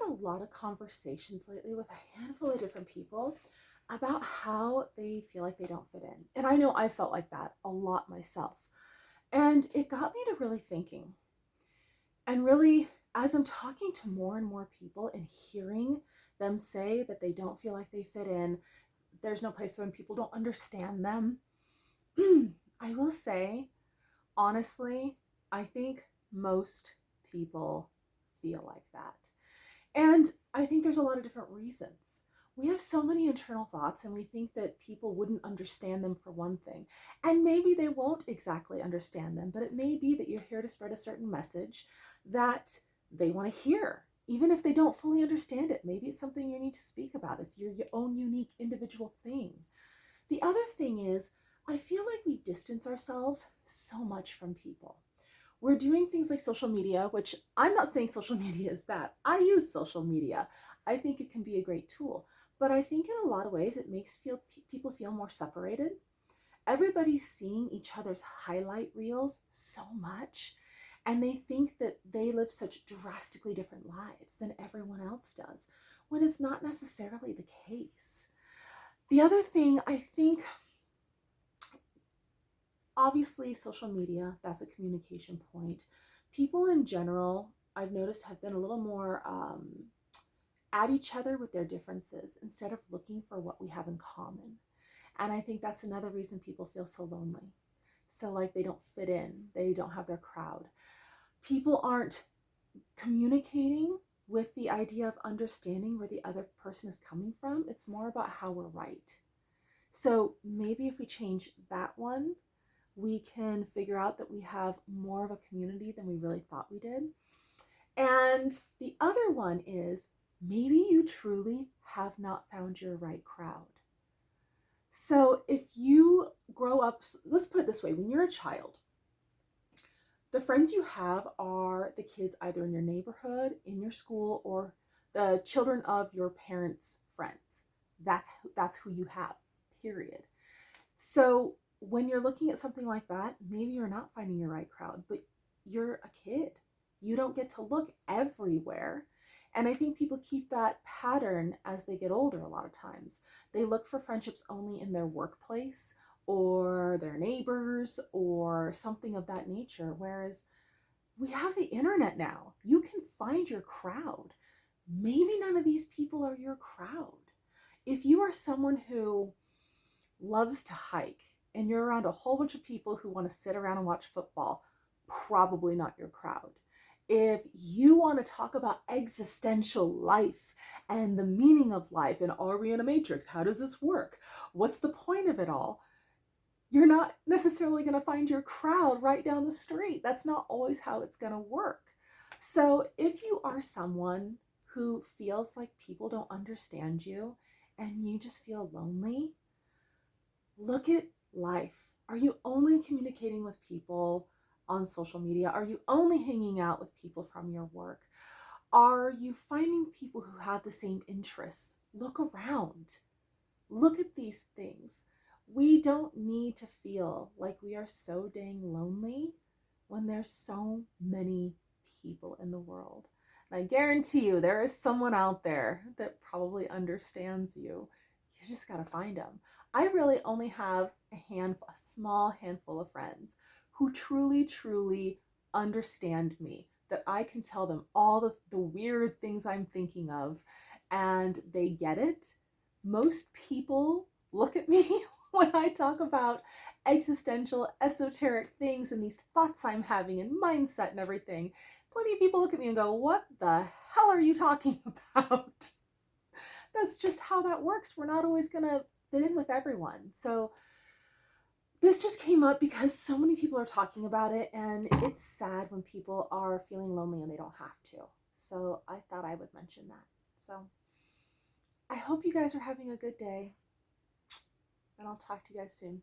had a lot of conversations lately with a handful of different people about how they feel like they don't fit in. And I know I felt like that a lot myself. And it got me to really thinking. And really, as I'm talking to more and more people and hearing them say that they don't feel like they fit in, there's no place when people don't understand them. I will say, honestly, I think most people feel like that. And I think there's a lot of different reasons. We have so many internal thoughts, and we think that people wouldn't understand them for one thing. And maybe they won't exactly understand them, but it may be that you're here to spread a certain message that they want to hear, even if they don't fully understand it. Maybe it's something you need to speak about. It's your own unique individual thing. The other thing is, I feel like we distance ourselves so much from people. We're doing things like social media, which I'm not saying social media is bad. I use social media. I think it can be a great tool. But I think in a lot of ways it makes people feel more separated. Everybody's seeing each other's highlight reels so much, and they think that they live such drastically different lives than everyone else does, when it's not necessarily the case. The other thing I think, obviously, social media, that's a communication point. People in general, I've noticed, have been a little more at each other with their differences instead of looking for what we have in common. And I think that's another reason people feel so lonely. So, like, they don't fit in, they don't have their crowd. People aren't communicating with the idea of understanding where the other person is coming from. It's more about how we're right. So, maybe if we change that one, we can figure out that we have more of a community than we really thought we did. And the other one is, maybe you truly have not found your right crowd. So if you grow up, let's put it this way, when you're a child, the friends you have are the kids either in your neighborhood, in your school, or the children of your parents' friends. That's who you have, period. So when you're looking at something like that, maybe you're not finding your right crowd, but you're a kid. You don't get to look everywhere. And I think people keep that pattern as they get older a lot of times. They look for friendships only in their workplace or their neighbors or something of that nature. Whereas we have the internet now. You can find your crowd. Maybe none of these people are your crowd. If you are someone who loves to hike and you're around a whole bunch of people who want to sit around and watch football, probably not your crowd. If you want to talk about existential life and the meaning of life and are we in a matrix? How does this work? What's the point of it all? You're not necessarily going to find your crowd right down the street. That's not always how it's going to work. So if you are someone who feels like people don't understand you and you just feel lonely, look at life. Are you only communicating with people on social media? Are you only hanging out with people from your work? Are you finding people who have the same interests? Look around. Look at these things. We don't need to feel like we are so dang lonely when there's so many people in the world. And I guarantee you there is someone out there that probably understands you. You just got to find them. I really only have a small handful of friends who truly, truly understand me, that I can tell them all the weird things I'm thinking of and they get it. Most people look at me when I talk about existential, esoteric things and these thoughts I'm having and mindset and everything. Plenty of people look at me and go, what the hell are you talking about? That's just how that works. We're not always going to fit in with everyone. So this just came up because so many people are talking about it, and it's sad when people are feeling lonely and they don't have to. So I thought I would mention that. So I hope you guys are having a good day, and I'll talk to you guys soon.